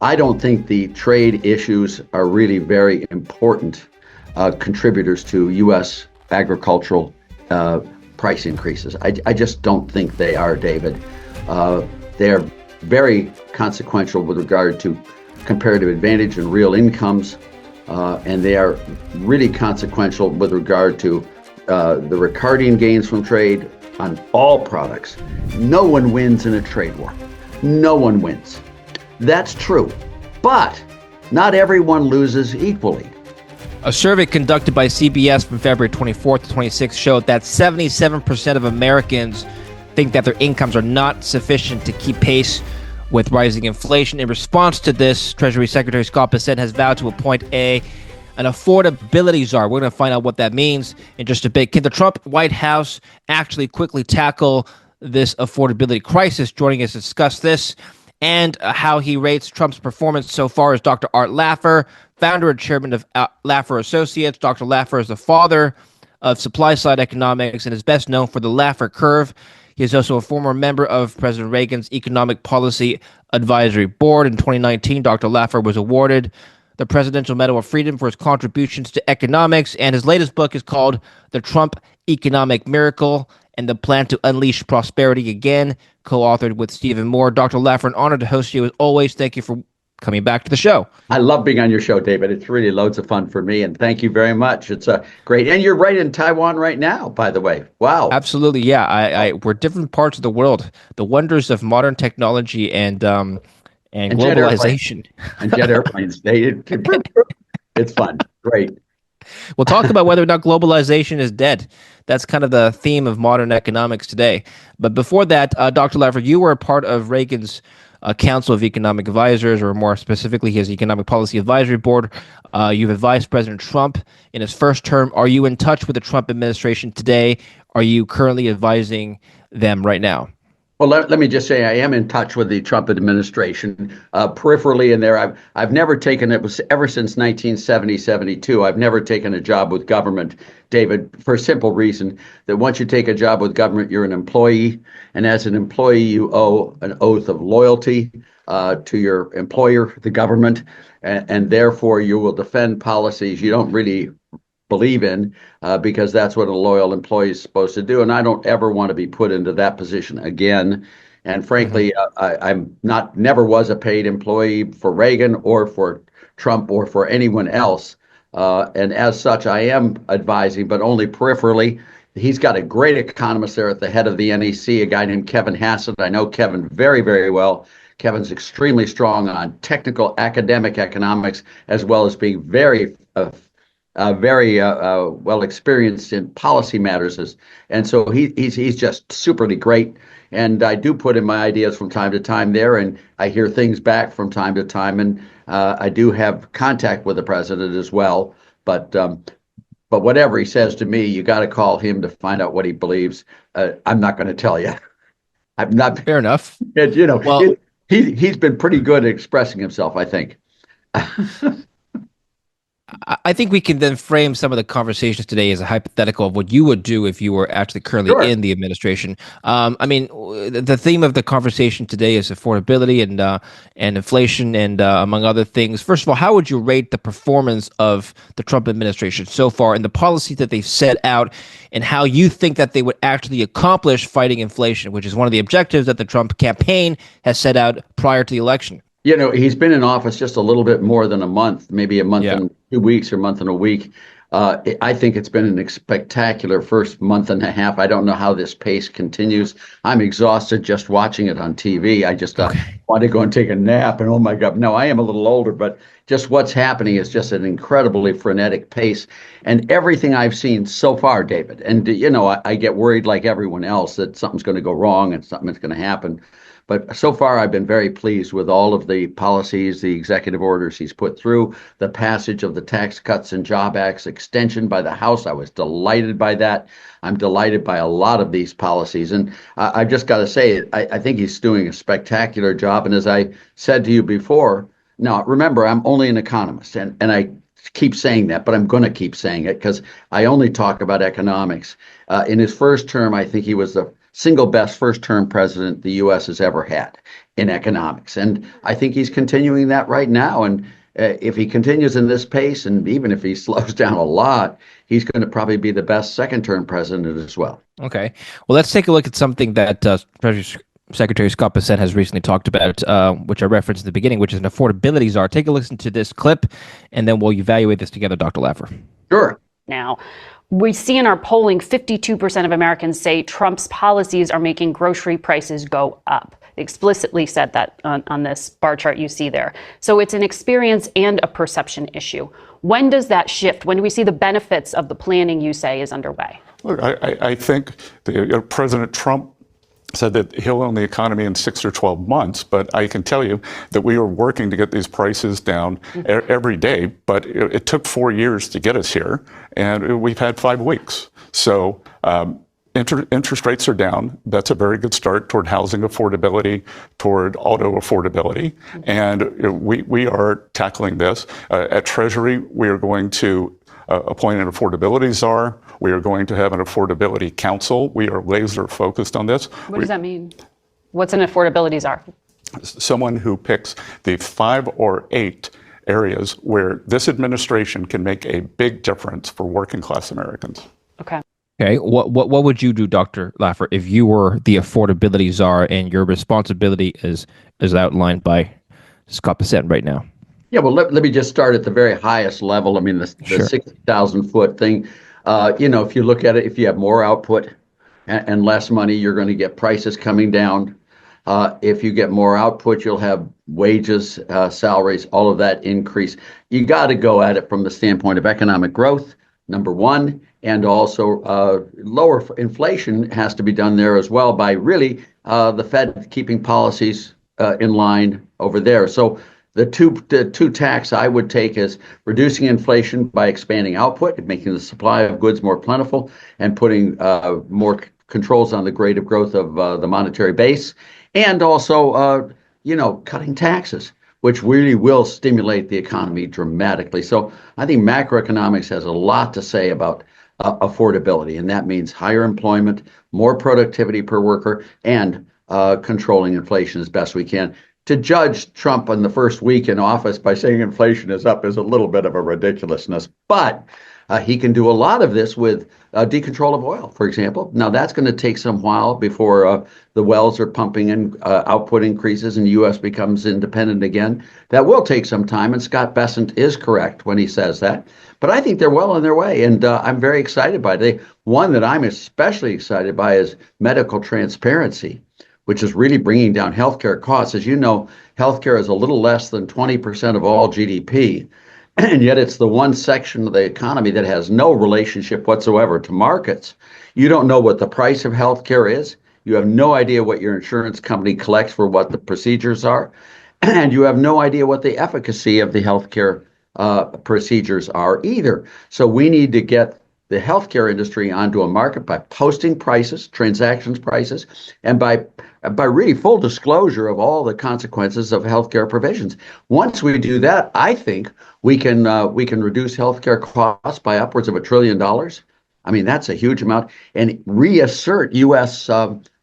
I don't think the trade issues are really very important contributors to U.S. agricultural price increases. I just don't think they are, David. They are very consequential with regard to comparative advantage and real incomes, and they are really consequential with regard to the Ricardian gains from trade on all products. No one wins in a trade war. No one wins. That's true, but not everyone loses equally. A survey conducted by CBS from February 24th to 26th showed that 77% of Americans think that their incomes are not sufficient to keep pace with rising inflation. In response to this, Treasury Secretary Scott Bessent has vowed to appoint an affordability czar. We're going to find out what that means in just a bit. Can the Trump White House actually quickly tackle this affordability crisis? Joining us to discuss this and how he rates Trump's performance so far is Dr. Art Laffer, founder and chairman of Laffer Associates. Dr. Laffer is the father of supply-side economics and is best known for the Laffer Curve. He is also a former member of President Reagan's Economic Policy Advisory Board. In 2019, Dr. Laffer was awarded the Presidential Medal of Freedom for his contributions to economics, and his latest book is called The Trump Economic Miracle and the Plan to Unleash Prosperity Again, co-authored with Stephen Moore. Dr. Laffer, an honor to host you as always. Thank you for coming back to the show. I love being on your show, David. It's really loads of fun for me, and thank you very much. It's great. And you're right in Taiwan right now, by the way. Wow. Absolutely, yeah. We're different parts of the world. The wonders of modern technology and globalization. And jet airplanes. It's fun. Great. We'll talk about whether or not globalization is dead. That's kind of the theme of modern economics today. But before that, Dr. Laffer, you were a part of Reagan's Council of Economic Advisors, or more specifically, his Economic Policy Advisory Board. You've advised President Trump in his first term. Are you in touch with the Trump administration today? Are you currently advising them right now? Well, let me just say I am in touch with the Trump administration peripherally in there. I've never taken, it was ever since 1970, 72, I've never taken a job with government, David, for a simple reason that once you take a job with government, you're an employee. And as an employee, you owe an oath of loyalty to your employer, the government, and therefore you will defend policies you don't really believe in because that's what a loyal employee is supposed to do. And I don't ever want to be put into that position again. And frankly, I'm never was a paid employee for Reagan or for Trump or for anyone else. And as such, I am advising, but only peripherally. He's got a great economist there at the head of the NEC, a guy named Kevin Hassett. I know Kevin very, very well. Kevin's extremely strong on technical academic economics, as well as being very well experienced in policy matters, and so he's just superly great. And I do put in my ideas from time to time there, and I hear things back from time to time, and I do have contact with the president as well. But whatever he says to me, you got to call him to find out what he believes. I'm not going to tell you. I'm not. Fair enough. Well, he's been pretty good at expressing himself, I think. I think we can then frame some of the conversations today as a hypothetical of what you would do if you were actually currently in the administration. I mean, the theme of the conversation today is affordability and inflation and among other things. First of all, how would you rate the performance of the Trump administration so far and the policies that they've set out and how you think that they would actually accomplish fighting inflation, which is one of the objectives that the Trump campaign has set out prior to the election? He's been in office just a little bit more than a month, maybe a month and 2 weeks or a month and a week. I think it's been a spectacular first month and a half. I don't know how this pace continues. I'm exhausted just watching it on TV. I just want to go and take a nap. And oh my God, no, I am a little older, but just what's happening is just an incredibly frenetic pace. And everything I've seen so far, David, and I get worried like everyone else that something's going to go wrong and something's going to happen. But so far, I've been very pleased with all of the policies, the executive orders he's put through, the passage of the Tax Cuts and Job Act's extension by the House. I was delighted by that. I'm delighted by a lot of these policies. And I've just got to say, I think he's doing a spectacular job. And as I said to you before, now, remember, I'm only an economist, and I keep saying that, but I'm going to keep saying it because I only talk about economics. In his first term, I think he was the single best first-term president the U.S. has ever had in economics. And I think he's continuing that right now. And if he continues in this pace, and even if he slows down a lot, he's going to probably be the best second-term president as well. Okay. Well, let's take a look at something that Treasury Secretary Scott Bessent has recently talked about, which I referenced at the beginning, which is an affordability czar. Take a listen to this clip, and then we'll evaluate this together, Dr. Laffer. Sure. Now, we see in our polling 52% of Americans say Trump's policies are making grocery prices go up. They explicitly said that on this bar chart you see there. So it's an experience and a perception issue. When does that shift? When do we see the benefits of the planning you say is underway? Look, I think President Trump said that he'll own the economy in 6 or 12 months, but I can tell you that we are working to get these prices down every day, but it took 4 years to get us here, and we've had 5 weeks. So interest rates are down. That's a very good start toward housing affordability, toward auto affordability, and we are tackling this. At Treasury, we are going to appoint an affordability czar. We are going to have an affordability council. We are laser focused on this. What does that mean? What's an affordability czar? Someone who picks the 5 or 8 areas where this administration can make a big difference for working class Americans. Okay. Okay. What would you do, Dr. Laffer, if you were the affordability czar and your responsibility is outlined by Scott Bessent right now? Yeah, well, let me just start at the very highest level. I mean, the Sure. 60,000 foot thing, if you look at it, if you have more output and less money, you're going to get prices coming down. If you get more output, you'll have wages, salaries, all of that increase. You got to go at it from the standpoint of economic growth, number one, and also lower inflation has to be done there as well by really the Fed keeping policies in line over there. So the two tacks I would take is reducing inflation by expanding output and making the supply of goods more plentiful and putting more controls on the rate of growth of the monetary base, and also, cutting taxes, which really will stimulate the economy dramatically. So I think macroeconomics has a lot to say about affordability, and that means higher employment, more productivity per worker, and controlling inflation as best we can. To judge Trump in the first week in office by saying inflation is up is a little bit of a ridiculousness, but he can do a lot of this with decontrol of oil, for example. Now, that's going to take some while before the wells are pumping and output increases and the U.S. becomes independent again. That will take some time, and Scott Bessent is correct when he says that. But I think they're well on their way, and I'm very excited by it. One that I'm especially excited by is medical transparency, which is really bringing down healthcare costs. As you know, healthcare is a little less than 20% of all GDP, and yet it's the one section of the economy that has no relationship whatsoever to markets. You don't know what the price of healthcare is. You have no idea what your insurance company collects for what the procedures are, and you have no idea what the efficacy of the healthcare procedures are either. So we need to get the healthcare industry onto a market by posting prices, transactions prices, and by really full disclosure of all the consequences of healthcare provisions. Once we do that, I think we can reduce healthcare costs by upwards of $1 trillion. I mean, that's a huge amount, and reassert U.S.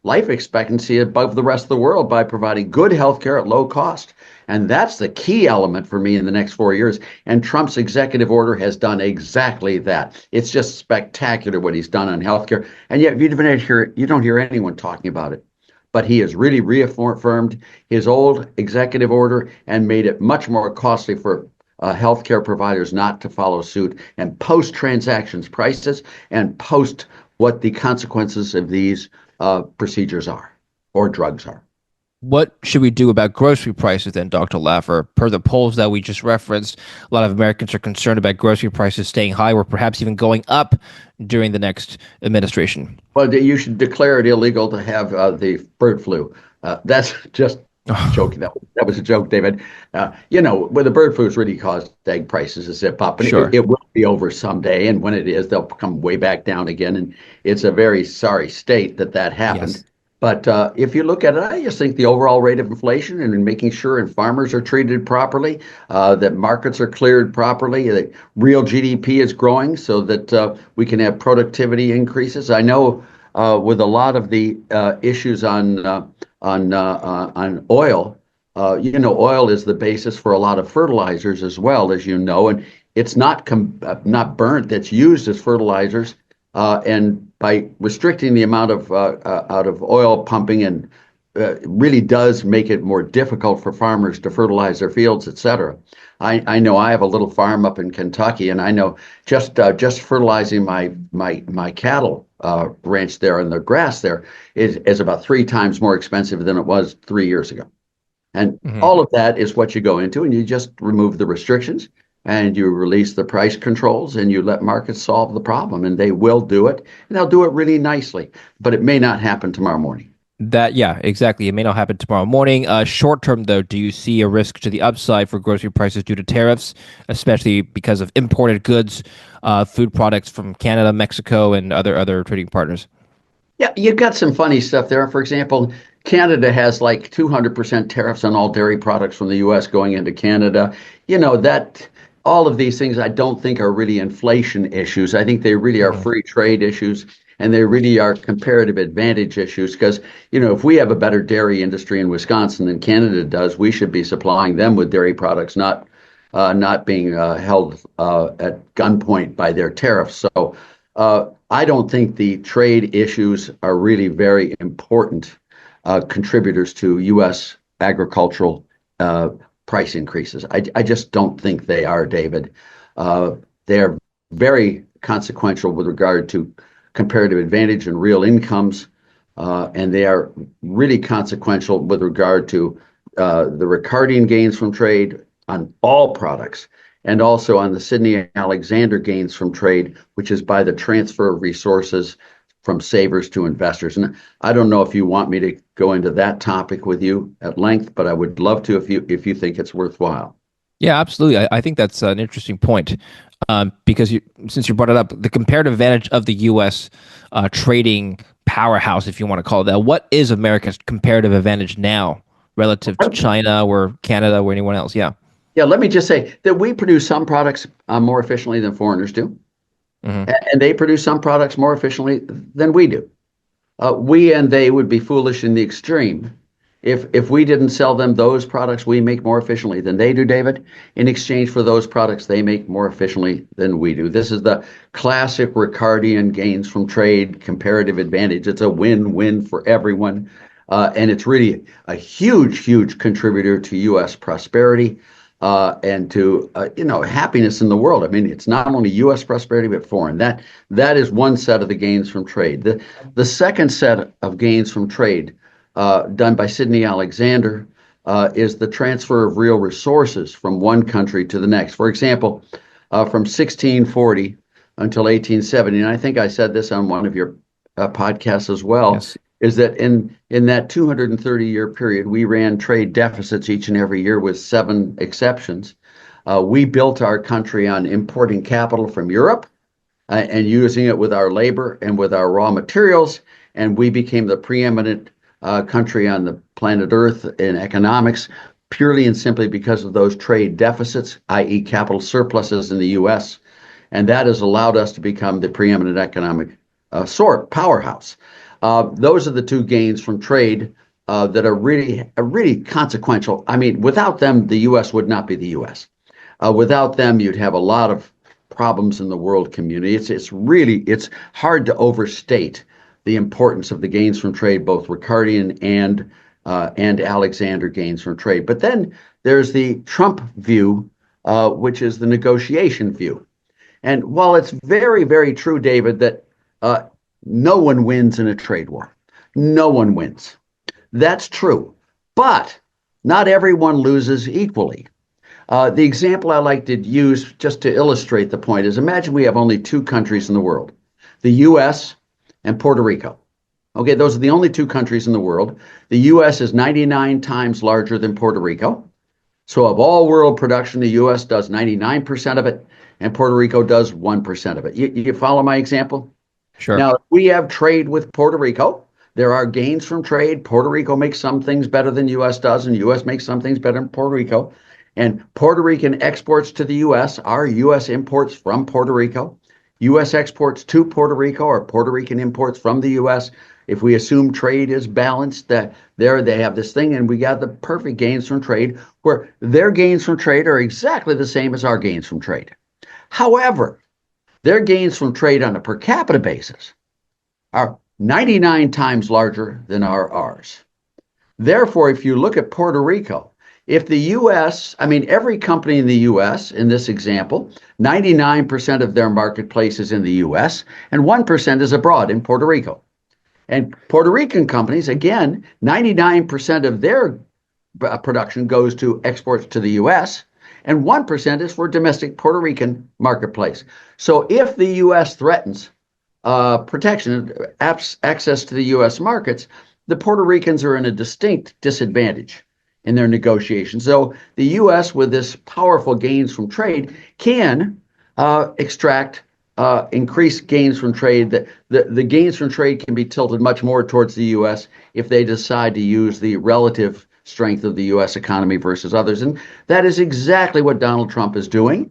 Life expectancy above the rest of the world by providing good healthcare at low cost. And that's the key element for me in the next 4 years. And Trump's executive order has done exactly that. It's just spectacular what he's done on healthcare. And yet you don't hear anyone talking about it. But he has really reaffirmed his old executive order and made it much more costly for healthcare providers not to follow suit and post transactions prices and post what the consequences of these procedures are or drugs are. What should we do about grocery prices then, Dr. Laffer? Per the polls that we just referenced, a lot of Americans are concerned about grocery prices staying high or perhaps even going up during the next administration. Well, you should declare it illegal to have the bird flu. That's just joking. That was a joke, David. When the bird flu has really caused egg prices to zip up, and Sure. it will be over someday. And when it is, they'll come way back down again. And it's a very sorry state that happened. Yes. But if you look at it, I just think the overall rate of inflation and making sure farmers are treated properly, that markets are cleared properly, that real GDP is growing so that we can have productivity increases. I know with a lot of the issues on oil. Oil is the basis for a lot of fertilizers as well, as you know, and it's not burnt. That's used as fertilizers, and by restricting the amount of out of oil pumping and really does make it more difficult for farmers to fertilize their fields, et cetera. I know I have a little farm up in Kentucky, and I know just fertilizing my cattle ranch there and the grass there is about 3 times more expensive than it was 3 years ago. And all of that is what you go into, and you just remove the restrictions and you release the price controls and you let markets solve the problem, and they will do it, and they'll do it really nicely, but it may not happen tomorrow morning. Yeah, exactly. It may not happen tomorrow morning. Short term, though, do you see a risk to the upside for grocery prices due to tariffs, especially because of imported goods, food products from Canada, Mexico, and other trading partners? Yeah, you've got some funny stuff there. For example, Canada has like 200% tariffs on all dairy products from the U.S. going into Canada. That all of these things I don't think are really inflation issues. I think they really are free trade issues, and they really are comparative advantage issues because, if we have a better dairy industry in Wisconsin than Canada does, we should be supplying them with dairy products, not being held at gunpoint by their tariffs. So I don't think the trade issues are really very important contributors to U.S. agricultural price increases. I just don't think they are, David. They're very consequential with regard to comparative advantage and real incomes, and they are really consequential with regard to the Ricardian gains from trade on all products, and also on the Sidney-Alexander gains from trade, which is by the transfer of resources from savers to investors. And I don't know if you want me to go into that topic with you at length, but I would love to if you think it's worthwhile. Yeah, absolutely. I think that's an interesting point because since you brought it up, the comparative advantage of the U.S. Trading powerhouse, if you want to call it that, what is America's comparative advantage now relative to China or Canada or anyone else? Yeah. Yeah, let me just say that we produce some products more efficiently than foreigners do, and they produce some products more efficiently than we do. We and they would be foolish in the extreme if we didn't sell them those products we make more efficiently than they do, David, in exchange for those products they make more efficiently than we do. This is the classic Ricardian gains from trade comparative advantage. It's a win-win for everyone, and it's really a huge, huge contributor to U.S. prosperity. And to happiness in the world. I mean, it's not only U.S. prosperity but foreign. That is one set of the gains from trade. The second set of gains from trade done by Sidney-Alexander is the transfer of real resources from one country to the next. For example, from 1640 until 1870, and I think I said this on one of your podcasts as well. Yes. Is that in that 230-year period, we ran trade deficits each and every year with 7 exceptions. We built our country on importing capital from Europe and using it with our labor and with our raw materials, and we became the preeminent country on the planet Earth in economics purely and simply because of those trade deficits, i.e. capital surpluses in the U.S., and that has allowed us to become the preeminent economic powerhouse. Those are the 2 gains from trade that are really consequential. I mean, without them, the U.S. would not be the U.S. Without them, you'd have a lot of problems in the world community. It's hard to overstate the importance of the gains from trade, both Ricardian and Alexander gains from trade. But then there's the Trump view, which is the negotiation view. And while it's very, very true, David, that no one wins in a trade war. No one wins. That's true. But not everyone loses equally. The example I like to use just to illustrate the point is imagine we have only 2 countries in the world, the U.S. and Puerto Rico. Okay, those are the only 2 countries in the world. The U.S. is 99 times larger than Puerto Rico. So of all world production, the U.S. does 99% of it, and Puerto Rico does 1% of it. You follow my example? Sure. Now, if we have trade with Puerto Rico, there are gains from trade. Puerto Rico makes some things better than U.S. does, and U.S. makes some things better than Puerto Rico. And Puerto Rican exports to the U.S. are U.S. imports from Puerto Rico. U.S. exports to Puerto Rico or Puerto Rican imports from the U.S., if we assume trade is balanced, that there they have this thing, and we got the perfect gains from trade, where their gains from trade are exactly the same as our gains from trade. However, their gains from trade on a per capita basis are 99 times larger than ours. Therefore, if you look at Puerto Rico, if the U.S., I mean, every company in the U.S., in this example, 99% of their marketplace is in the U.S., and 1% is abroad in Puerto Rico. And Puerto Rican companies, again, 99% of their production goes to exports to the U.S., and 1% is for domestic Puerto Rican marketplace. So if the U.S. threatens protection, access to the U.S. markets, the Puerto Ricans are in a distinct disadvantage in their negotiations. So the U.S., with this powerful gains from trade, can extract increased gains from trade. The gains from trade can be tilted much more towards the U.S. if they decide to use the relative strength of the U.S. economy versus others. And that is exactly what Donald Trump is doing.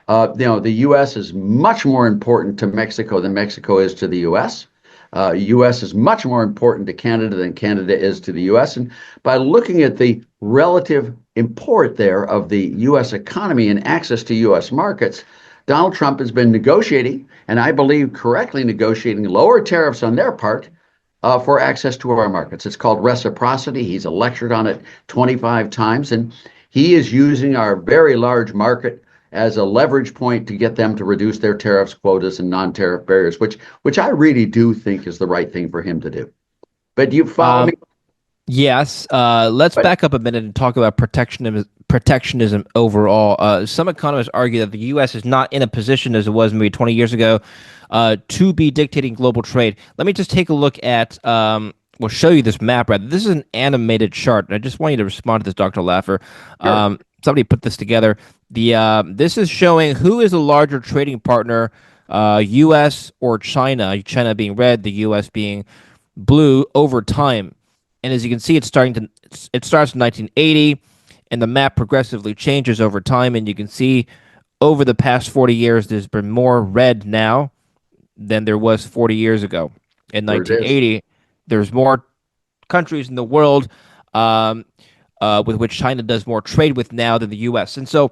The U.S. is much more important to Mexico than Mexico is to the U.S. U.S. is much more important to Canada than Canada is to the U.S. And by looking at the relative import there of the U.S. economy and access to U.S. markets, Donald Trump has been negotiating, and I believe correctly negotiating, lower tariffs on their part for access to our markets. It's called reciprocity. He's lectured on it 25 times, and he is using our very large market as a leverage point to get them to reduce their tariffs, quotas, and non-tariff barriers, which I really do think is the right thing for him to do. But you follow me? Yes. Let's back up a minute and talk about protectionism overall. Some economists argue that the U.S. is not in a position, as it was maybe 20 years ago, to be dictating global trade. Let me just take a look at, we'll show you this map, rather. This is an animated chart, and I just want you to respond to this, Dr. Laffer. Sure. Somebody put this together. This is showing who is a larger trading partner, U.S. or China, China being red, the U.S. being blue, over time. And as you can see, it starts in 1980, and the map progressively changes over time. And you can see over the past 40 years, there's been more red now than there was 40 years ago. In 1980, there's more countries in the world with which China does more trade with now than the U.S. And so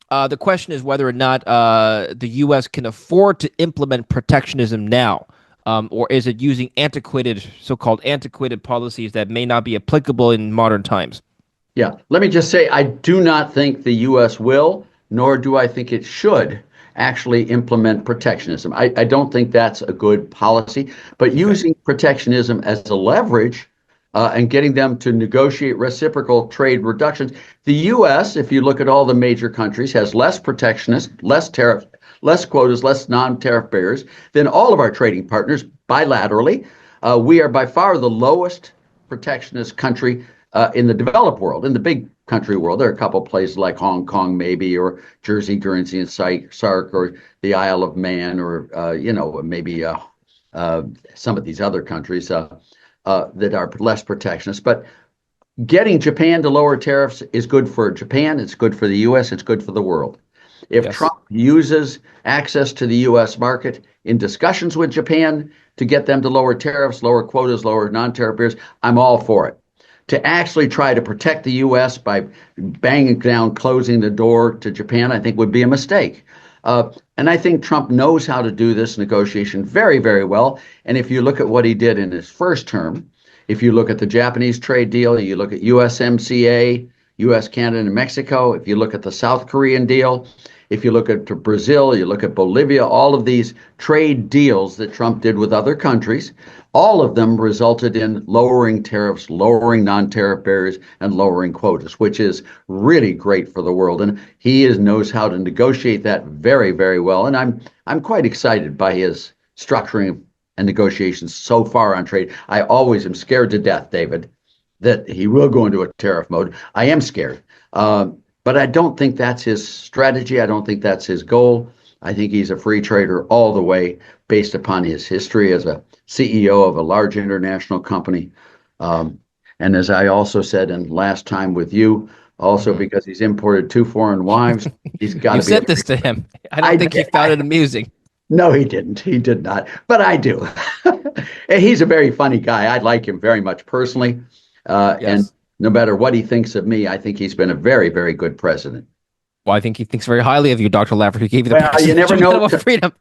the question is whether or not the U.S. can afford to implement protectionism now. Or is it using so-called antiquated policies that may not be applicable in modern times? Yeah, let me just say, I do not think the U.S. will, nor do I think it should actually implement protectionism. I don't think that's a good policy, but using protectionism as a leverage and getting them to negotiate reciprocal trade reductions. The U.S., if you look at all the major countries, has less protectionist, less tariff, less quotas, less non-tariff barriers than all of our trading partners bilaterally. We are by far the lowest protectionist country in the developed world. In the big country world, there are a couple of places like Hong Kong, maybe, or Jersey, Guernsey, and Sark, or the Isle of Man, or maybe some of these other countries that are less protectionist. But getting Japan to lower tariffs is good for Japan. It's good for the U.S. It's good for the world. If Trump uses access to the U.S. market in discussions with Japan to get them to lower tariffs, lower quotas, lower non-tariff barriers, I'm all for it. To actually try to protect the U.S. by banging down, closing the door to Japan, I think would be a mistake. And I think Trump knows how to do this negotiation very, very well. And if you look at what he did in his first term, if you look at the Japanese trade deal, you look at USMCA, U.S., Canada, and Mexico, if you look at the South Korean deal, if you look at Brazil, you look at Bolivia, all of these trade deals that Trump did with other countries, all of them resulted in lowering tariffs, lowering non-tariff barriers, and lowering quotas, which is really great for the world. And he knows how to negotiate that very, very well. And I'm quite excited by his structuring and negotiations so far on trade. I always am scared to death, David, that he will go into a tariff mode. I am scared. But I don't think that's his strategy. I don't think that's his goal. I think he's a free trader all the way based upon his history as a CEO of a large international company. And as I also said in last time with you, also because he's imported 2 foreign wives, he's got to be. You said this to him. I don't think he found it amusing. No, he didn't. He did not. But I do. And he's a very funny guy. I like him very much personally. And Yes. no matter what he thinks of me, I think he's been a very, very good president. Well, I think he thinks very highly of you, Dr. Laffer, who gave you the Well, you never Presidential know. Medal of Freedom.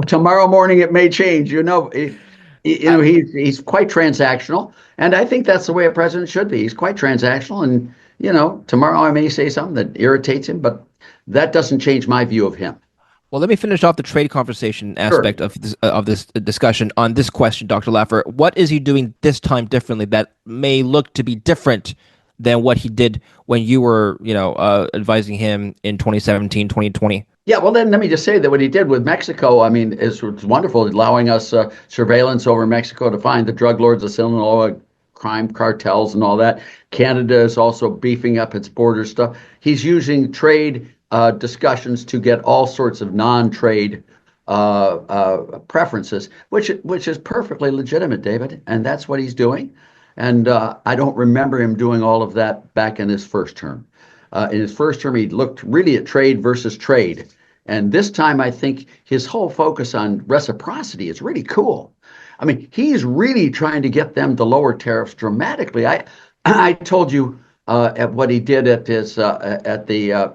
Tomorrow morning it may change. He's quite transactional, and I think that's the way a president should be. He's quite transactional, and tomorrow I may say something that irritates him, but that doesn't change my view of him. Well, let me finish off the trade conversation Sure. aspect of this discussion on this question, Dr. Laffer. What is he doing this time differently that may look to be different than what he did when you were, advising him in 2017, 2020? Yeah, well, then let me just say that what he did with Mexico, I mean, is wonderful, allowing us surveillance over Mexico to find the drug lords, the Sinaloa crime cartels, and all that. Canada is also beefing up its border stuff. He's using trade discussions to get all sorts of non-trade preferences, which is perfectly legitimate, David, and that's what he's doing. And I don't remember him doing all of that back in his first term. In his first term, he looked really at trade versus trade. And this time, I think his whole focus on reciprocity is really cool. I mean, he's really trying to get them to lower tariffs dramatically. I told you at what he did at his at the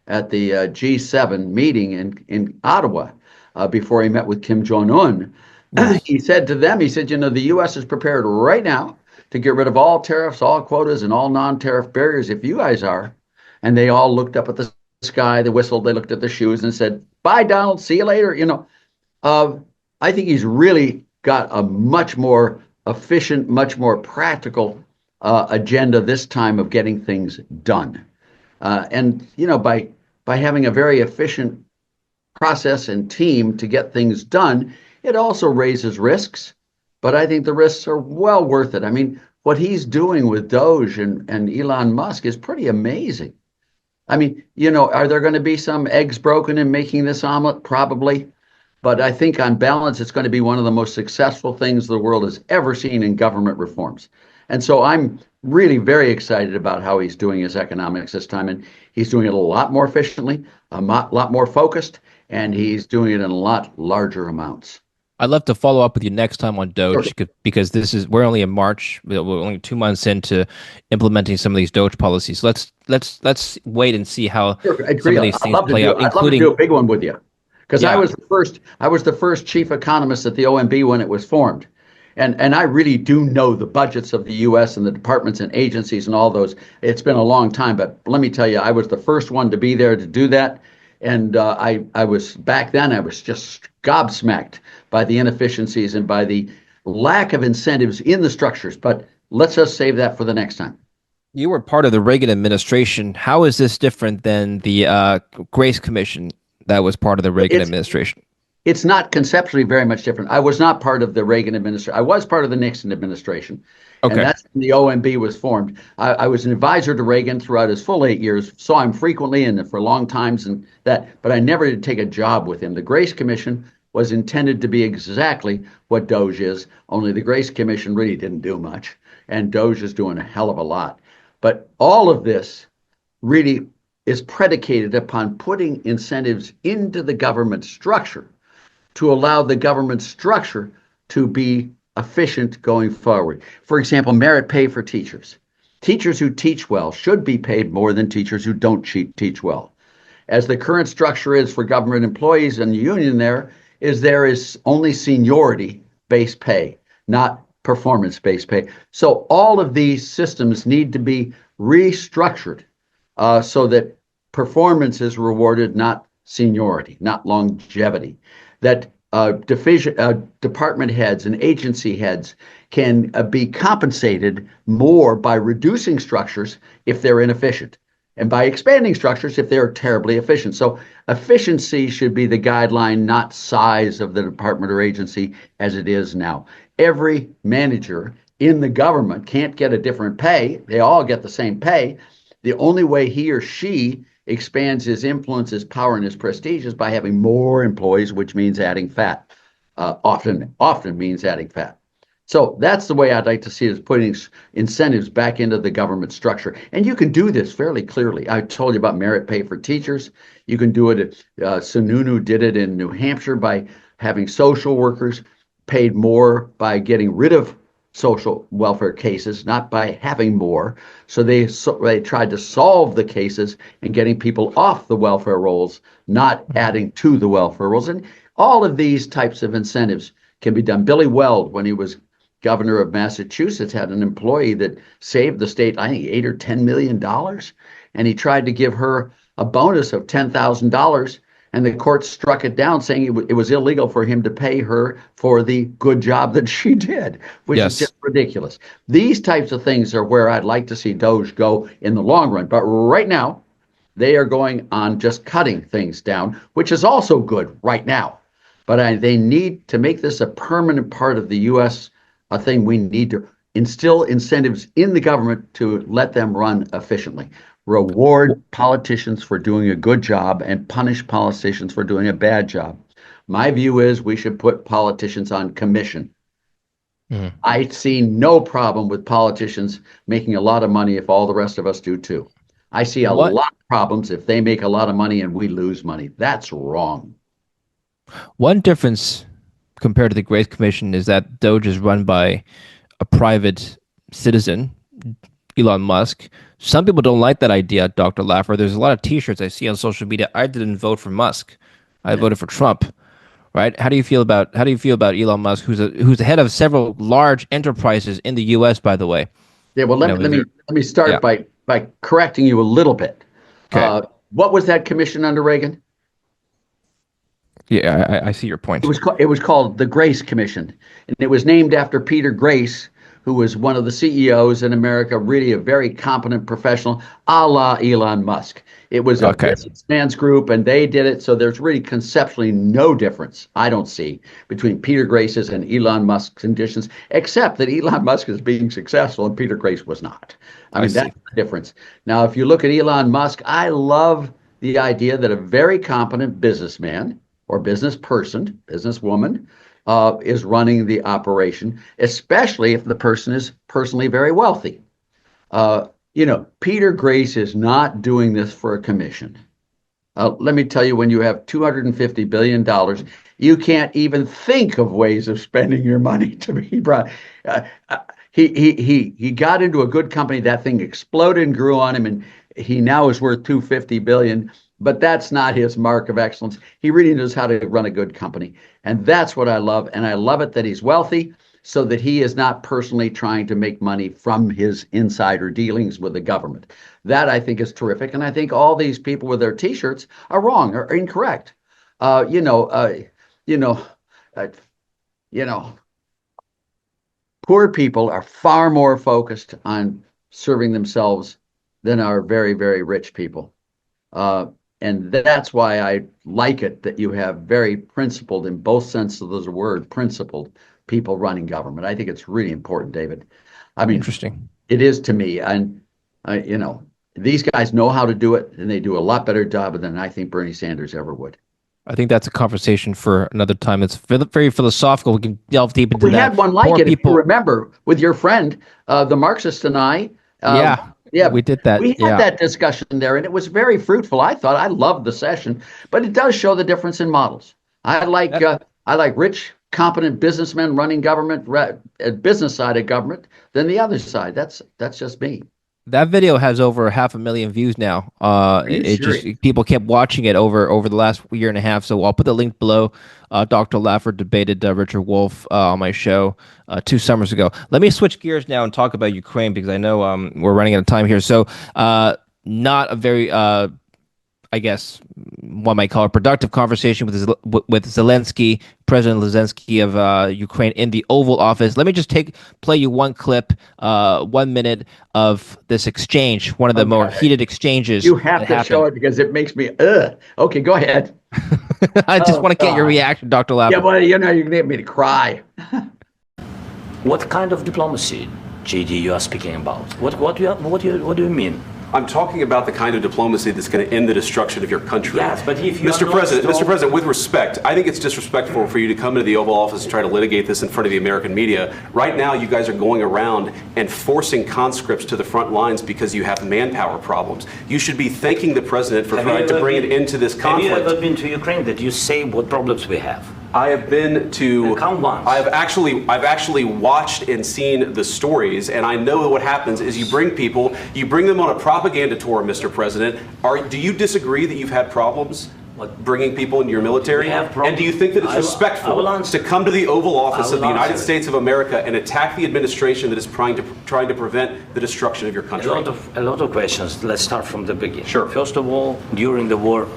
G7 meeting in Ottawa before he met with Kim Jong-un. Yes. He said to them, he said, the U.S. is prepared right now to get rid of all tariffs, all quotas, and all non-tariff barriers if you guys are. And they all looked up at the sky, they whistled, they looked at the shoes and said, bye, Donald, see you later. I think he's really got a much more efficient, much more practical agenda this time of getting things done. By having a very efficient process and team to get things done, it also raises risks, but I think the risks are well worth it. I mean, what he's doing with DOGE and Elon Musk is pretty amazing. I mean, are there going to be some eggs broken in making this omelet? Probably. But I think on balance, it's going to be one of the most successful things the world has ever seen in government reforms. And so I'm really very excited about how he's doing his economics this time. And he's doing it a lot more efficiently, a lot more focused, and he's doing it in a lot larger amounts. I'd love to follow up with you next time on DOGE Sure. because we're only in March. We're only 2 months into implementing some of these DOGE policies. Let's wait and see how Sure, some of these things play out, I'd love to including do a big one with you, because Yeah. I was the first chief economist at the OMB when it was formed, and I really do know the budgets of the U.S. and the departments and agencies and all those. It's been a long time, but let me tell you, I was the first one to be there to do that, and I was back then. I was just gobsmacked by the inefficiencies and by the lack of incentives in the structures. But let's just save that for the next time. You were part of the Reagan administration. How is this different than the Grace Commission that was part of the Reagan administration? It's not conceptually very much different. I was not part of the Reagan administration. I was part of the Nixon administration. Okay. And that's when the OMB was formed. I was an advisor to Reagan throughout his full 8 years, saw him frequently and for long times, but I never did take a job with him. The Grace Commission was intended to be exactly what DOGE is, only the Grace Commission really didn't do much, and DOGE is doing a hell of a lot. But all of this really is predicated upon putting incentives into the government structure to allow the government structure to be efficient going forward. For example, merit pay for teachers. Teachers who teach well should be paid more than teachers who don't teach well. As the current structure is for government employees and the union there is only seniority-based pay, not performance-based pay. So all of these systems need to be restructured so that performance is rewarded, not seniority, not longevity. That department heads and agency heads can be compensated more by reducing structures if they're inefficient, and by expanding structures if they're terribly efficient. So efficiency should be the guideline, not size of the department or agency as it is now. Every manager in the government can't get a different pay. They all get the same pay. The only way he or she expands his influence, his power, and his prestige is by having more employees, which means adding fat. Often means adding fat. So that's the way I'd like to see it, is putting incentives back into the government structure. And you can do this fairly clearly. I told you about merit pay for teachers. You can do it. Sununu did it in New Hampshire by having social workers paid more by getting rid of social welfare cases, not by having more. So they tried to solve the cases and getting people off the welfare rolls, not adding to the welfare rolls. And all of these types of incentives can be done. Billy Weld, when he was governor of Massachusetts, had an employee that saved the state, I think, $8 or $10 million, and he tried to give her a bonus of $10,000, and the court struck it down, saying it was illegal for him to pay her for the good job that she did, which is just ridiculous. These types of things are where I'd like to see DOGE go in the long run. But right now, they are going on just cutting things down, which is also good right now. But they need to make this a permanent part of the U.S. thing. We need to instill incentives in the government to let them run efficiently. Reward politicians for doing a good job and punish politicians for doing a bad job. My view is we should put politicians on commission. I see no problem with politicians making a lot of money if all the rest of us do too. I see a lot of problems if they make a lot of money and we lose money. That's wrong. One difference compared to the Grace Commission is that DOGE is run by a private citizen, Elon Musk. Some people don't like that idea, Dr. Laffer. There's a lot of T-shirts I see on social media. I didn't vote for Musk. I voted for Trump. Right? How do you feel about Elon Musk, who's the head of several large enterprises in the U.S. By the way? Yeah. Well, let me start by correcting you a little bit. Okay. What was that commission under Reagan? Yeah, I see your point. It was called the Grace Commission, and it was named after Peter Grace, who was one of the CEOs in America, really a very competent professional, a la Elon Musk. It was a businessman's group, and they did it. So there's really conceptually no difference, I don't see, between Peter Grace's and Elon Musk's conditions, except that Elon Musk is being successful and Peter Grace was not. I mean, that's the difference. Now, if you look at Elon Musk, I love the idea that a very competent businessman or business person, businesswoman, is running the operation, especially if the person is personally very wealthy. Peter Grace is not doing this for a commission. Let me tell you, when you have $250 billion, you can't even think of ways of spending your money to be brought. He got into a good company. That thing exploded and grew on him, and he now is worth $250 billion. But that's not his mark of excellence. He really knows how to run a good company. And that's what I love. And I love it that he's wealthy so that he is not personally trying to make money from his insider dealings with the government. That I think is terrific. And I think all these people with their T-shirts are wrong or incorrect. Poor people are far more focused on serving themselves than our very, very rich people. And that's why I like it that you have very principled, in both senses of the word, principled people running government. I think it's really important, David. I mean, interesting. It is to me. And, these guys know how to do it, and they do a lot better job than I think Bernie Sanders ever would. I think that's a conversation for another time. It's very philosophical. We can delve deep into that. We had one like it, if you remember, with your friend, the Marxist and I. Yeah, we did that. We had that discussion there, and it was very fruitful. I thought I loved the session, but it does show the difference in models. I like rich, competent businessmen running government, business side of government, than the other side. That's just me. That video has over 500,000 views now. People kept watching it over the last year and a half. So I'll put the link below. Dr. Laffer debated Richard Wolff on my show 2 summers ago. Let me switch gears now and talk about Ukraine, because I know we're running out of time here. So not a very I guess one might call a productive conversation with Zelensky, President Zelensky of Ukraine, in the Oval Office. Let me just play you one clip, 1 minute of this exchange, one of the more heated exchanges. You have to show it because it makes me, Okay, go ahead. I just want to get your reaction, Dr. Laffer. Yeah, well, you're going to get me to cry. What kind of diplomacy, JD, you are speaking about? What do you mean? I'm talking about the kind of diplomacy that's going to end the destruction of your country. Yes, but if you Mr. President, with respect, I think it's disrespectful for you to come into the Oval Office and try to litigate this in front of the American media. Right now, you guys are going around and forcing conscripts to the front lines because you have manpower problems. You should be thanking the president for trying to bring it into this conflict. Have you ever been to Ukraine that you say what problems we have? I have been to. Count once. I've actually watched and seen the stories, and I know that what happens is you bring them on a propaganda tour, Mr. President. Do you disagree that you've had problems bringing people into your military? And do you think that it's respectful to come to the Oval Office of the United States of America and attack the administration that is trying to prevent the destruction of your country? A lot of questions. Let's start from the beginning. Sure. First of all, during the war,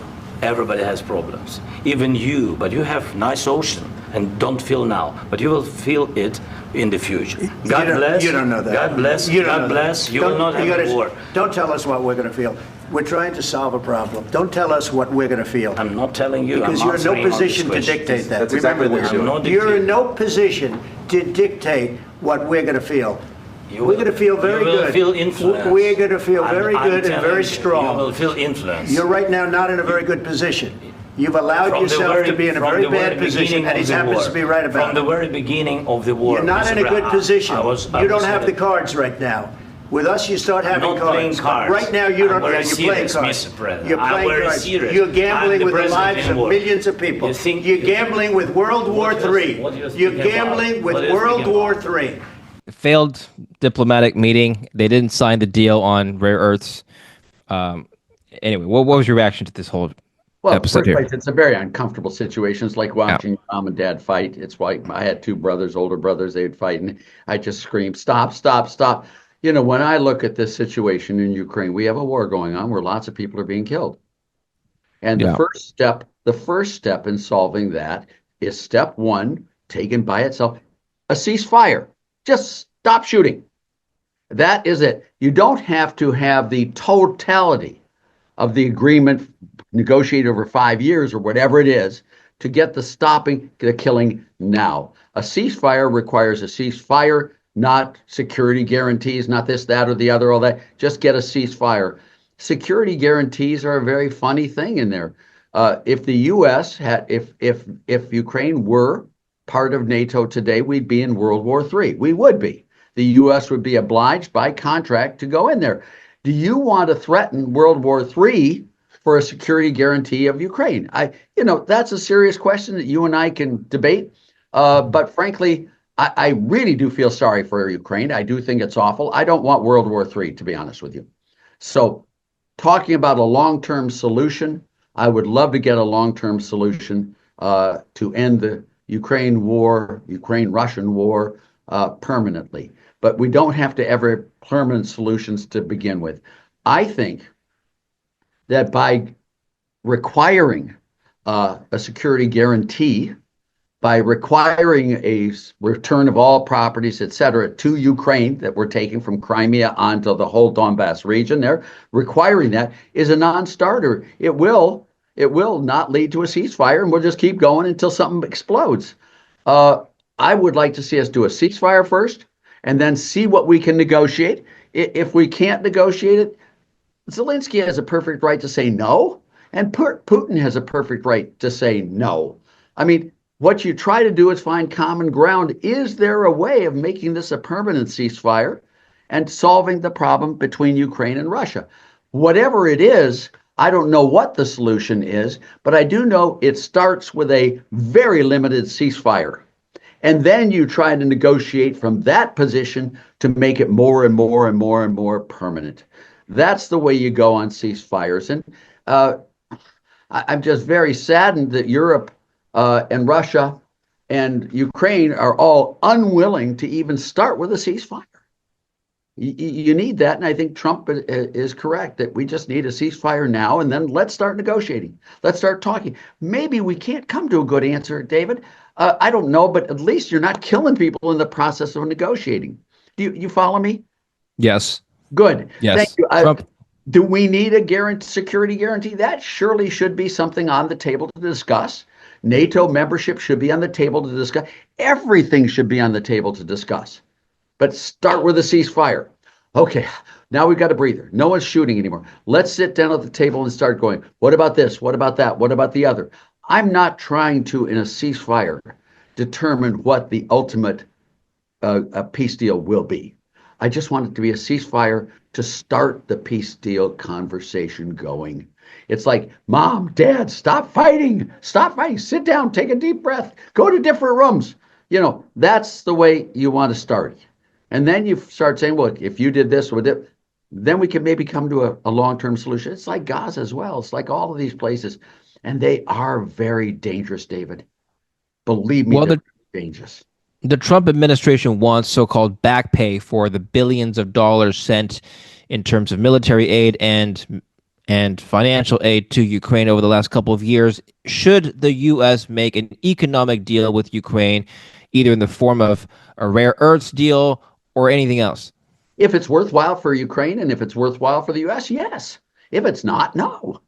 everybody has problems. Even you, but you have nice ocean and don't feel now, but you will feel it in the future. God bless. You don't know that. God bless. God bless. You will not have a war. Don't tell us what we're going to feel. We're trying to solve a problem. Don't tell us what we're going to feel. I'm not telling you. Because you're in no position to dictate that. That's exactly what you're doing. You're in no position to dictate what we're going to feel. We're going to feel very good. You will feel influence. We're going to feel very good and very strong. You will feel influence. You're right now not in a very good position. You've allowed yourself to be in a very bad position, and he happens to be right about it. From the very beginning of the war. You're not in a good position. You don't have the cards right now. With us, you start having cards. Right now, you don't. You're playing cards. You're playing cards. You're gambling with the lives of millions of people. You're gambling with World War III. You're gambling with World War III. Failed diplomatic meeting. They didn't sign the deal on rare earths. Anyway, what was your reaction to this whole episode here? It's a very uncomfortable situation. It's like watching mom and dad fight. It's like I had two brothers, older brothers. They'd fight, and I just screamed, "Stop! Stop! Stop!" You know, when I look at this situation in Ukraine, we have a war going on where lots of people are being killed. And the first step in solving that is step one, taken by itself, a ceasefire. Just stop shooting. That is it. You don't have to have the totality of the agreement negotiated over 5 years or whatever it is to get the killing now. A ceasefire requires a ceasefire, not security guarantees, not this, that, or the other, all that. Just get a ceasefire. Security guarantees are a very funny thing in there. If the U.S. had, if Ukraine were part of NATO today, we'd be in World War III. We would be. The U.S. would be obliged by contract to go in there. Do you want to threaten World War III for a security guarantee of Ukraine? That's a serious question that you and I can debate. But frankly, I really do feel sorry for Ukraine. I do think it's awful. I don't want World War III, to be honest with you. So talking about a long-term solution, I would love to get a long-term solution to end the Ukraine-Russian war permanently. But we don't have to ever have permanent solutions to begin with. I think that by requiring a security guarantee, by requiring a return of all properties, et cetera, to Ukraine that we're taking from Crimea onto the whole Donbass region there, requiring that is a non-starter. It will not lead to a ceasefire, and we'll just keep going until something explodes. I would like to see us do a ceasefire first and then see what we can negotiate. If we can't negotiate it, Zelensky has a perfect right to say no, and Putin has a perfect right to say no. I mean, what you try to do is find common ground. Is there a way of making this a permanent ceasefire and solving the problem between Ukraine and Russia? Whatever it is, I don't know what the solution is, but I do know it starts with a very limited ceasefire. And then you try to negotiate from that position to make it more and more and more and more permanent. That's the way you go on ceasefires. And I'm just very saddened that Europe and Russia and Ukraine are all unwilling to even start with a ceasefire. You need that, and I think Trump is correct that we just need a ceasefire now, and then let's start negotiating. Let's start talking. Maybe we can't come to a good answer, David. I don't know, but at least you're not killing people in the process of negotiating. Do you follow me? Yes. Good. Yes. Thank you. Do we need a security guarantee? That surely should be something on the table to discuss. NATO membership should be on the table to discuss. Everything should be on the table to discuss. But start with a ceasefire. Okay, now we've got a breather. No one's shooting anymore. Let's sit down at the table and start going, what about this? What about that? What about the other? I'm not trying to, in a ceasefire, determine what the ultimate peace deal will be. I just want it to be a ceasefire to start the peace deal conversation going. It's like, Mom, Dad, stop fighting. Stop fighting. Sit down, take a deep breath, go to different rooms. That's the way you want to start. And then you start saying, well, if you did this with it, then we can maybe come to a long-term solution. It's like Gaza as well. It's like all of these places. And they are very dangerous, David. Believe me, they're dangerous. The Trump administration wants so-called back pay for the billions of dollars sent in terms of military aid and financial aid to Ukraine over the last couple of years. Should the U.S. make an economic deal with Ukraine, either in the form of a rare earths deal or anything else? If it's worthwhile for Ukraine and if it's worthwhile for the U.S., yes. If it's not, no.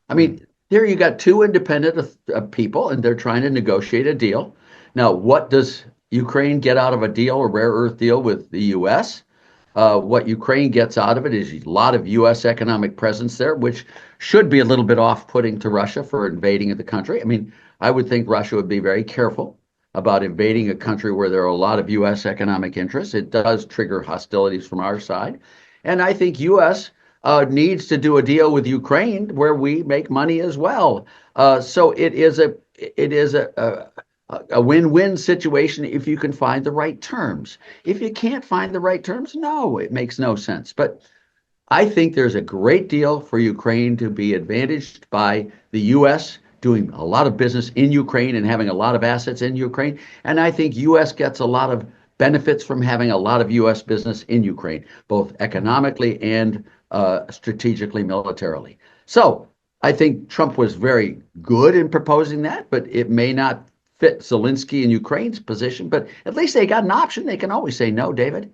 I mean, there you got two independent people, and they're trying to negotiate a deal. Now, what does Ukraine get out of a deal, a rare earth deal with the U.S.? What Ukraine gets out of it is a lot of U.S. economic presence there, which should be a little bit off-putting to Russia for invading the country. I mean, I would think Russia would be very careful about invading a country where there are a lot of U.S. economic interests. It does trigger hostilities from our side. And I think U.S. Needs to do a deal with Ukraine where we make money as well. So it is a win-win situation if you can find the right terms. If you can't find the right terms, no, it makes no sense. But I think there's a great deal for Ukraine to be advantaged by the U.S. doing a lot of business in Ukraine and having a lot of assets in Ukraine. And I think U.S. gets a lot of benefits from having a lot of U.S. business in Ukraine, both economically and strategically, militarily. So I think Trump was very good in proposing that, but it may not fit Zelensky and Ukraine's position, but at least they got an option. They can always say no, David.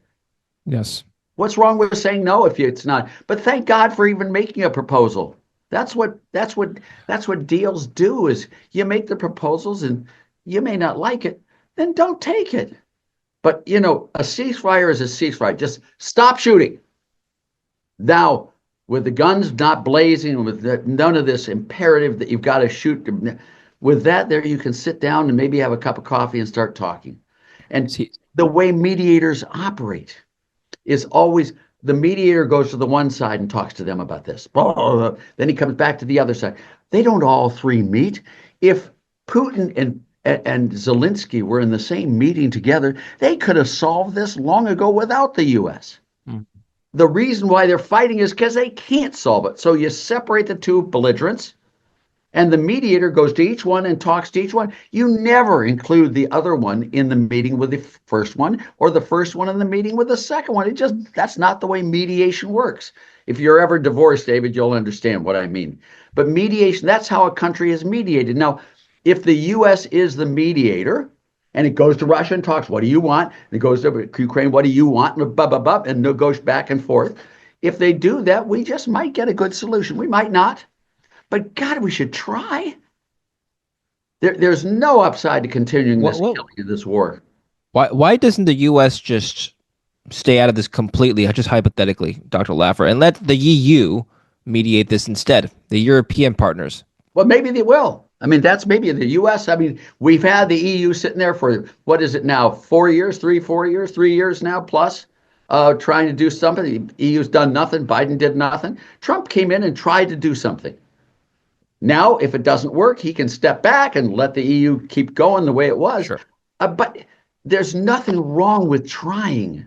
Yes. What's wrong with saying no if it's not? But thank God for even making a proposal. That's what deals do, is you make the proposals and you may not like it, then don't take it. But a ceasefire is a ceasefire. Just stop shooting. Now, with the guns not blazing, with none of this imperative that you've got to shoot, with that there you can sit down and maybe have a cup of coffee and start talking. And the way mediators operate is always the mediator goes to the one side and talks to them about this. Then he comes back to the other side. They don't all three meet. If Putin and Zelensky were in the same meeting together, they could have solved this long ago without the U.S. The reason why they're fighting is because they can't solve it. So you separate the two belligerents, and the mediator goes to each one and talks to each one. You never include the other one in the meeting with the first one, or the first one in the meeting with the second one. That's not the way mediation works. If you're ever divorced, David, you'll understand what I mean. But mediation, that's how a country is mediated. Now, if the U.S. is the mediator, and it goes to Russia and talks, what do you want? And it goes to Ukraine, what do you want? And it goes back and forth. If they do that, we just might get a good solution. We might not. But God, we should try. There's no upside to continuing this war. Why doesn't the U.S. just stay out of this completely, just hypothetically, Dr. Laffer, and let the EU mediate this instead, the European partners? Well, maybe they will. I mean, that's maybe the U.S. I mean, we've had the EU sitting there for, what is it now, 4 years, 3 years now plus, trying to do something. The EU's done nothing. Biden did nothing. Trump came in and tried to do something. Now, if it doesn't work, he can step back and let the EU keep going the way it was. Sure. But there's nothing wrong with trying.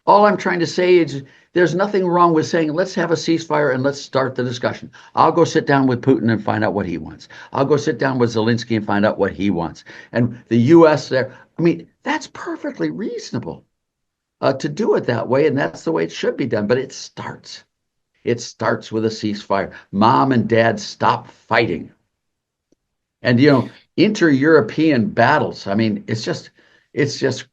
All I'm trying to say is there's nothing wrong with saying, let's have a ceasefire and let's start the discussion. I'll go sit down with Putin and find out what he wants. I'll go sit down with Zelensky and find out what he wants. And the U.S. there, I mean, that's perfectly reasonable to do it that way. And that's the way it should be done. But it starts with a ceasefire. Mom and Dad, stop fighting. And, inter-European battles, I mean, it's just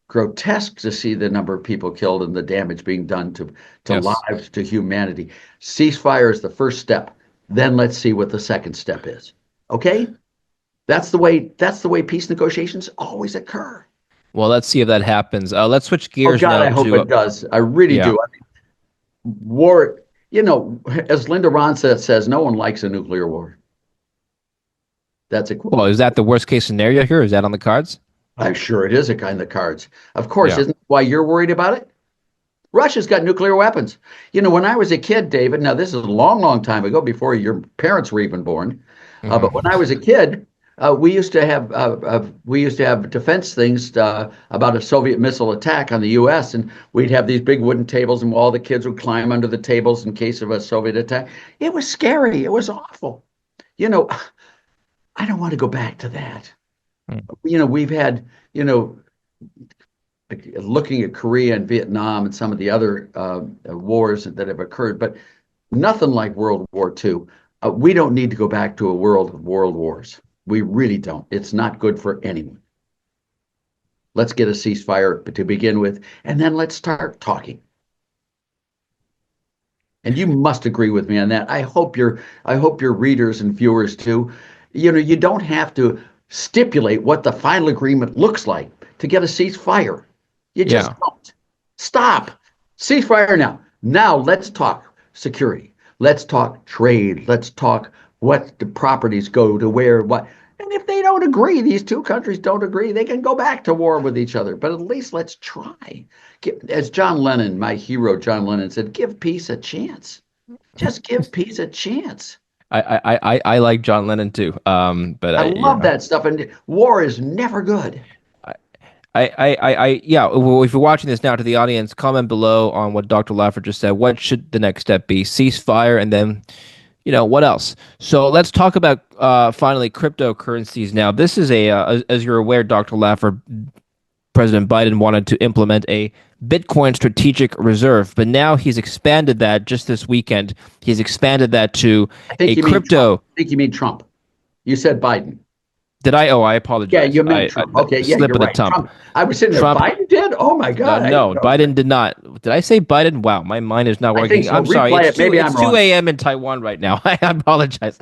grotesque to see the number of people killed and the damage being done to yes. lives, to humanity. Ceasefire is the first step. Then let's see what the second step is. Okay? That's the way peace negotiations always occur. Well, let's see if that happens. Let's switch gears now. I hope it does. I really do. I mean, war, as Linda Ronstadt says, no one likes a nuclear war. That's a quote. Well, is that the worst case scenario here? Is that on the cards? I'm sure it is a kind of cards. Of course, Yeah. isn't that why you're worried about it? Russia's got nuclear weapons. When I was a kid, David, now this is a long, long time ago, before your parents were even born, but when I was a kid, we used to have defense things about a Soviet missile attack on the U.S., and we'd have these big wooden tables, and all the kids would climb under the tables in case of a Soviet attack. It was scary. It was awful. I don't want to go back to that. We've had, looking at Korea and Vietnam and some of the other wars that have occurred, but nothing like World War II. We don't need to go back to a world of world wars. We really don't. It's not good for anyone. Let's get a ceasefire to begin with, and then let's start talking. And you must agree with me on that. I hope your readers and viewers too. You don't have to stipulate what the final agreement looks like to get a ceasefire. You just don't. Stop. Ceasefire now. Now let's talk security. Let's talk trade. Let's talk what the properties go to where, what. And if they don't agree, these two countries don't agree, they can go back to war with each other. But at least let's try. As John Lennon, my hero John Lennon, said, give peace a chance. Just give peace a chance. I like John Lennon too. But I love that stuff. And war is never good. Well, if you're watching this now, to the audience, comment below on what Dr. Laffer just said. What should the next step be? Ceasefire, and then, what else? So let's talk about finally cryptocurrencies now. This is as you're aware, Dr. Laffer, President Biden wanted to implement a Bitcoin strategic reserve, but now he's expanded that just this weekend. He's expanded that to a crypto. I think you mean Trump. You said Biden. Did I? Oh, I apologize. Yeah, you meant Trump. Okay, yeah, slip you're of the right. tongue. Trump. I was sitting there. Biden did? Oh my God! No, Biden did not. Did I say Biden? Wow, my mind is not working. I think so. I'm sorry. Maybe I'm wrong. 2 a.m. in Taiwan right now. I apologize.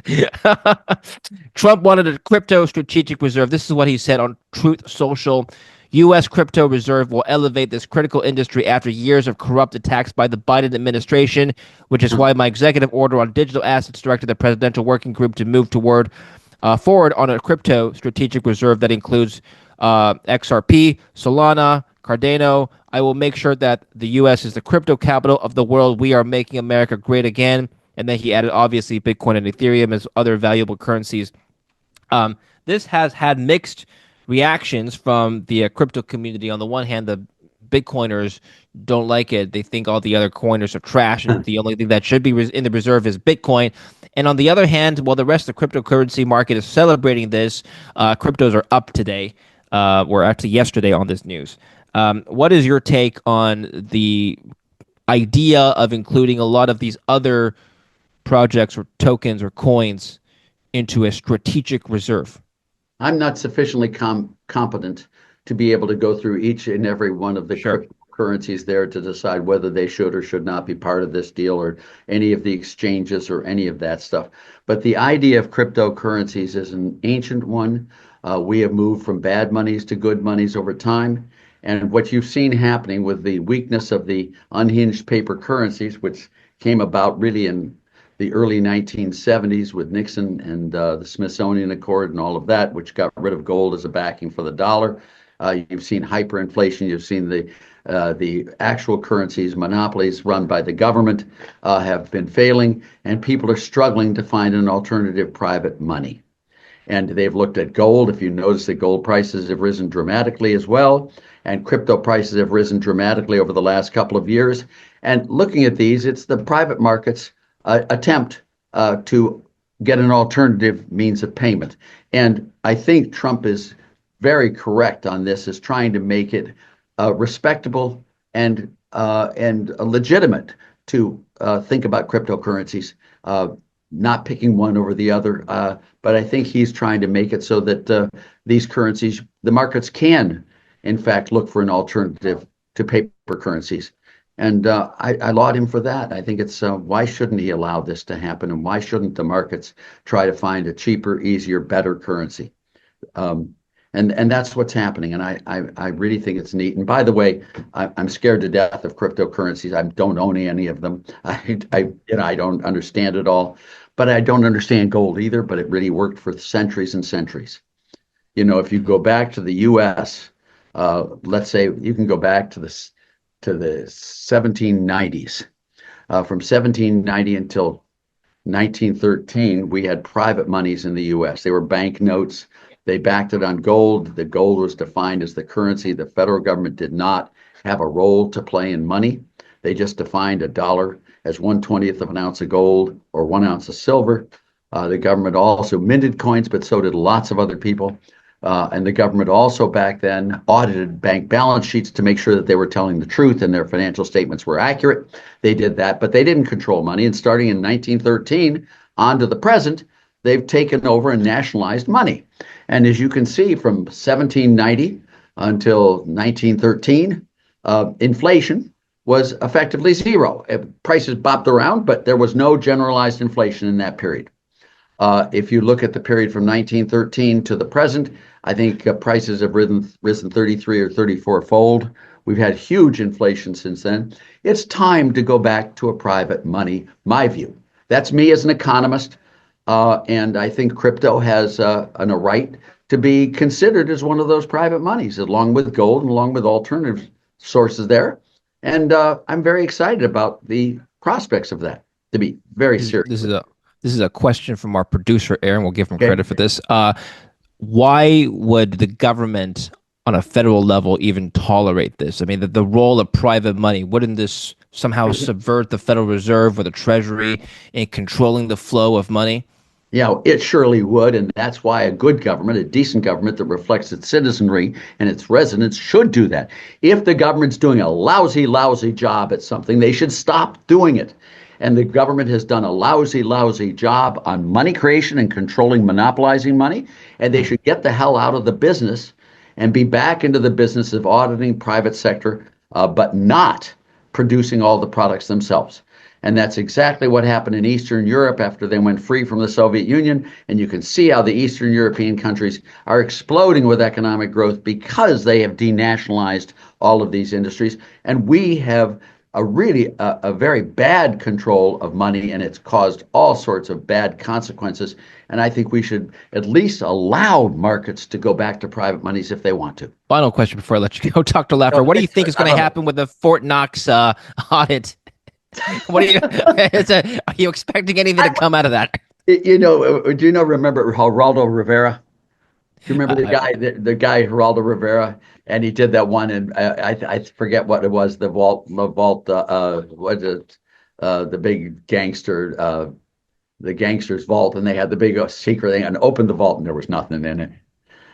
Trump wanted a crypto strategic reserve. This is what he said on Truth Social. U.S. crypto reserve will elevate this critical industry after years of corrupt attacks by the Biden administration, which is why my executive order on digital assets directed the presidential working group to move forward on a crypto strategic reserve that includes XRP, Solana, Cardano. I will make sure that the U.S. is the crypto capital of the world. We are making America great again. And then he added, obviously, Bitcoin and Ethereum as other valuable currencies. This has had mixed reactions from the crypto community. On the one hand, the Bitcoiners don't like it. They think all the other coiners are trash, and the only thing that should be in the reserve is Bitcoin. And on the other hand, while the rest of the cryptocurrency market is celebrating this, cryptos are up today, or actually yesterday on this news. What is your take on the idea of including a lot of these other projects or tokens or coins into a strategic reserve? I'm not sufficiently competent to be able to go through each and every one of the cryptocurrencies there to decide whether they should or should not be part of this deal or any of the exchanges or any of that stuff. But the idea of cryptocurrencies is an ancient one. We have moved from bad monies to good monies over time. And what you've seen happening with the weakness of the unhinged paper currencies, which came about really in the early 1970s with Nixon and the Smithsonian Accord and all of that, which got rid of gold as a backing for the dollar. You've seen hyperinflation. You've seen the actual currencies, monopolies run by the government have been failing, and people are struggling to find an alternative private money. And they've looked at gold. If you notice that gold prices have risen dramatically as well, and crypto prices have risen dramatically over the last couple of years. And looking at these, it's the private markets attempt to get an alternative means of payment. And I think Trump is very correct on this, is trying to make it respectable and legitimate to think about cryptocurrencies, not picking one over the other. But I think he's trying to make it so that these currencies, the markets can, in fact, look for an alternative to paper currencies. And I laud him for that. I think it's why shouldn't he allow this to happen? And why shouldn't the markets try to find a cheaper, easier, better currency? And And that's what's happening. And I really think it's neat. And by the way, I'm scared to death of cryptocurrencies. I don't own any of them. I don't understand it all, but I don't understand gold either. But it really worked for centuries and centuries. If you go back to the U.S., let's say you can go back to the 1790s. From 1790 until 1913, we had private monies in the U.S. They were bank notes. They backed it on gold. The gold was defined as the currency. The federal government did not have a role to play in money. They just defined a dollar as 1/20th of an ounce of gold or 1 ounce of silver. The government also minted coins, but so did lots of other people. And the government also back then audited bank balance sheets to make sure that they were telling the truth and their financial statements were accurate. They did that, but they didn't control money. And starting in 1913 on to the present, they've taken over and nationalized money. And as you can see, from 1790 until 1913, inflation was effectively zero. Prices bopped around, but there was no generalized inflation in that period. If you look at the period from 1913 to the present, I think prices have risen 33 or 34-fold. We've had huge inflation since then. It's time to go back to a private money, my view. That's me as an economist. And I think crypto has a right to be considered as one of those private monies, along with gold and along with alternative sources there. And I'm very excited about the prospects of that, to be very serious. This is a question from our producer, Aaron. We'll give him credit for this. Why would the government on a federal level even tolerate this? I mean, the role of private money, wouldn't this somehow subvert the Federal Reserve or the Treasury in controlling the flow of money? Yeah, it surely would. And that's why a good government, a decent government that reflects its citizenry and its residents should do that. If the government's doing a lousy, lousy job at something, they should stop doing it. And the government has done a lousy, lousy job on money creation and controlling, monopolizing money. And they should get the hell out of the business and be back into the business of auditing private sector, but not producing all the products themselves. And that's exactly what happened in Eastern Europe after they went free from the Soviet Union. And you can see how the Eastern European countries are exploding with economic growth because they have denationalized all of these industries. And we have a very bad control of money, and it's caused all sorts of bad consequences. And I think we should at least allow markets to go back to private monies if they want to. Final question before I let you go, Dr. Laffer. What do you think is going to happen with the Fort Knox audit? What are you expecting anything to come out of that? Do you remember Geraldo Rivera? Do you remember the guy Geraldo Rivera? And he did that one, and I forget what it was. The big gangster, the gangster's vault, and they had the big secret thing, and opened the vault, and there was nothing in it.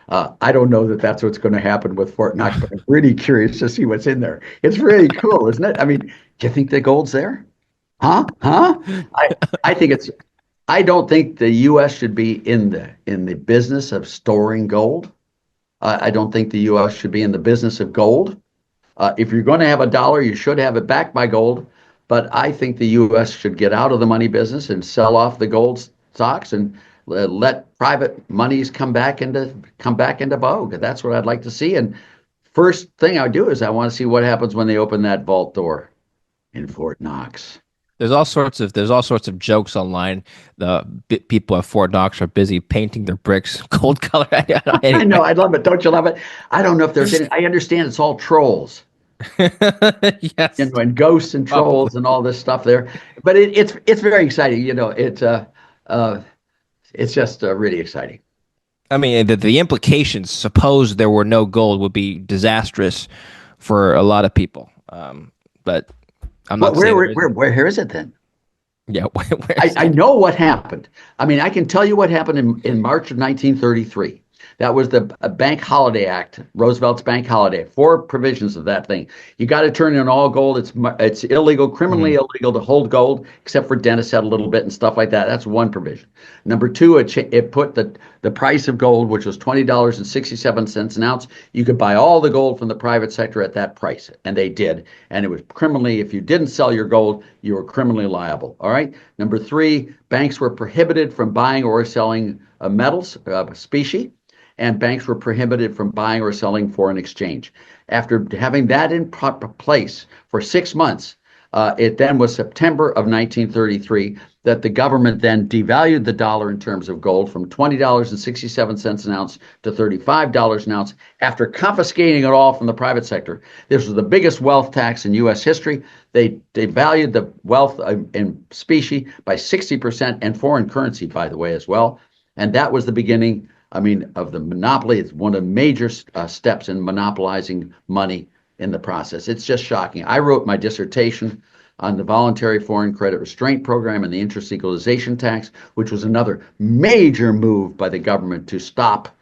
I don't know that that's what's going to happen with Fort Knox, but I'm really curious to see what's in there. It's really cool, isn't it? I mean, do you think the gold's there? Huh? I think it's. I don't think the U.S. should be in the business of storing gold. I don't think the U.S. should be in the business of gold. If you're going to have a dollar, you should have it backed by gold. But I think the U.S. should get out of the money business and sell off the gold stocks and let private monies come back into vogue. That's what I'd like to see. And first thing I would do is I want to see what happens when they open that vault door in Fort Knox. There's all sorts of jokes online. The people at Fort Knox are busy painting their bricks gold color. I know, I love it. Don't you love it? I don't know if there's any. I understand it's all trolls. Yes, and ghosts and trolls and all this stuff there. But it's very exciting. It's just really exciting. I mean, the implications, suppose there were no gold, would be disastrous for a lot of people. But I'm not saying where is it then? Yeah, I know what happened. I mean, I can tell you what happened in March of 1933. That was the Bank Holiday Act, Roosevelt's Bank Holiday. 4 provisions of that thing. You got to turn in all gold. It's illegal, criminally illegal to hold gold, except for dentists had a little bit and stuff like that. That's one provision. Number 2, it put the price of gold, which was $20.67 an ounce. You could buy all the gold from the private sector at that price, and they did. And it was criminally, if you didn't sell your gold, you were criminally liable. All right. Number 3, banks were prohibited from buying or selling metals, specie. and banks were prohibited from buying or selling foreign exchange. After having that in place for 6 months, it then was September of 1933 that the government then devalued the dollar in terms of gold from $20.67 an ounce to $35 an ounce after confiscating it all from the private sector. This was the biggest wealth tax in U.S. history. They devalued the wealth in specie by 60% and foreign currency, by the way, as well. And that was the beginning, of the monopoly. It's one of the major steps in monopolizing money in the process. It's just shocking. I wrote my dissertation on the voluntary foreign credit restraint program and the interest equalization tax, which was another major move by the government to stop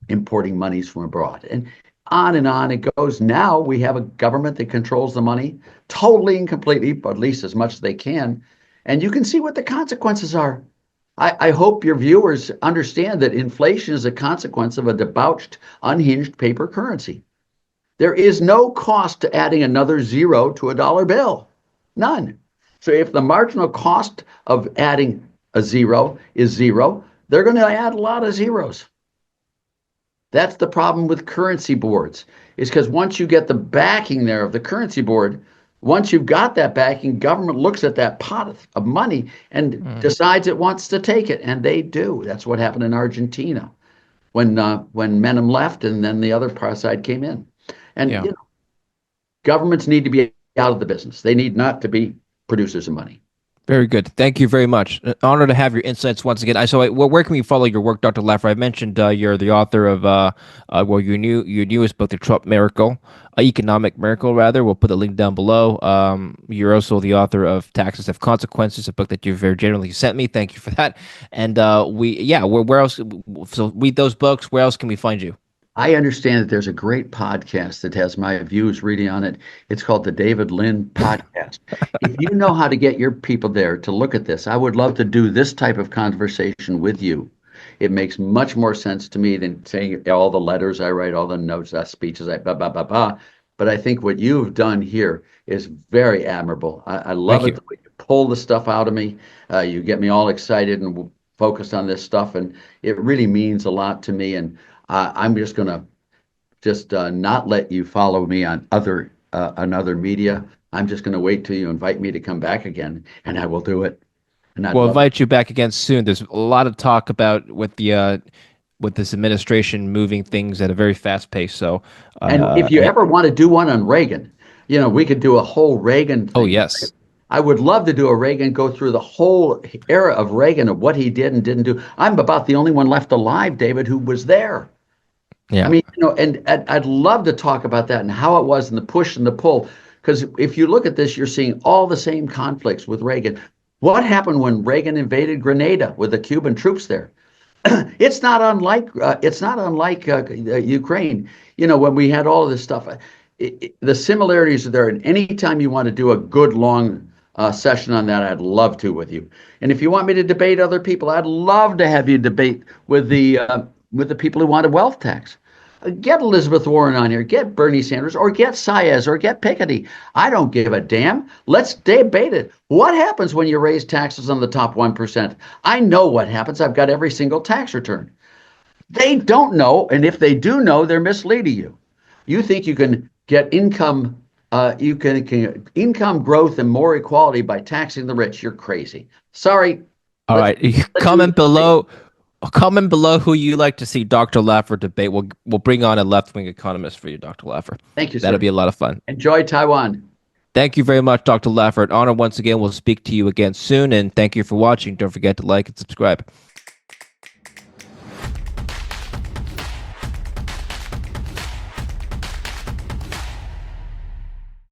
importing monies from abroad. And on it goes. Now we have a government that controls the money totally and completely, but at least as much as they can. And you can see what the consequences are. I hope your viewers understand that inflation is a consequence of a debauched, unhinged paper currency. There is no cost to adding another zero to a dollar bill. None. So if the marginal cost of adding a zero is zero, they're going to add a lot of zeros. That's the problem with currency boards, is because once you get the backing there of the currency board, once you've got that backing, government looks at that pot of money and decides it wants to take it, and they do. That's what happened in Argentina when Menem left and then the other side came in. And governments need to be out of the business. They need not to be producers of money. Very good. Thank you very much. An honor to have your insights once again. Where can we follow your work, Dr. Laffer? I mentioned you're the author of your newest book, The Trump Miracle, Economic Miracle, rather. We'll put a link down below. You're also the author of Taxes Have Consequences, a book that you've very generously sent me. Thank you for that. And where else? So read those books. Where else can we find you? I understand that there's a great podcast that has my views reading on it. It's called the David Lynn Podcast. If you know how to get your people there to look at this, I would love to do this type of conversation with you. It makes much more sense to me than saying all the letters I write, all the notes, speeches, blah, blah, blah, blah. But I think what you've done here is very admirable. I love it. You pull the stuff out of me. You get me all excited and focused on this stuff. And it really means a lot to me. And I'm just going to not let you follow me on other media. I'm just going to wait till you invite me to come back again, and I will do it. And we'll invite you back again soon. There's a lot of talk about with this administration moving things at a very fast pace. So, and if you ever want to do one on Reagan, we could do a whole Reagan thing. Oh, yes. I would love to do a Reagan, go through the whole era of Reagan, of what he did and didn't do. I'm about the only one left alive, David, who was there. Yeah. And I'd love to talk about that and how it was and the push and the pull. Because if you look at this, you're seeing all the same conflicts with Reagan. What happened when Reagan invaded Grenada with the Cuban troops there? It's not unlike Ukraine. When we had all of this stuff, the similarities are there. And anytime you want to do a good long session on that, I'd love to with you. And if you want me to debate other people, I'd love to have you debate with the people who want a wealth tax. Get Elizabeth Warren on here, get Bernie Sanders, or get Saez, or get Piketty. I don't give a damn. Let's debate it. What happens when you raise taxes on the top 1%? I know what happens. I've got every single tax return. They don't know, and if they do know, they're misleading you. You think you can get income income growth and more equality by taxing the rich. You're crazy. Sorry. All right. Comment below who you like to see Dr. Laffer debate. We'll bring on a left-wing economist for you, Dr. Laffer. Thank you, sir. That'll be a lot of fun. Enjoy Taiwan. Thank you very much, Dr. Laffer. An honor once again. We'll speak to you again soon, and thank you for watching. Don't forget to like and subscribe.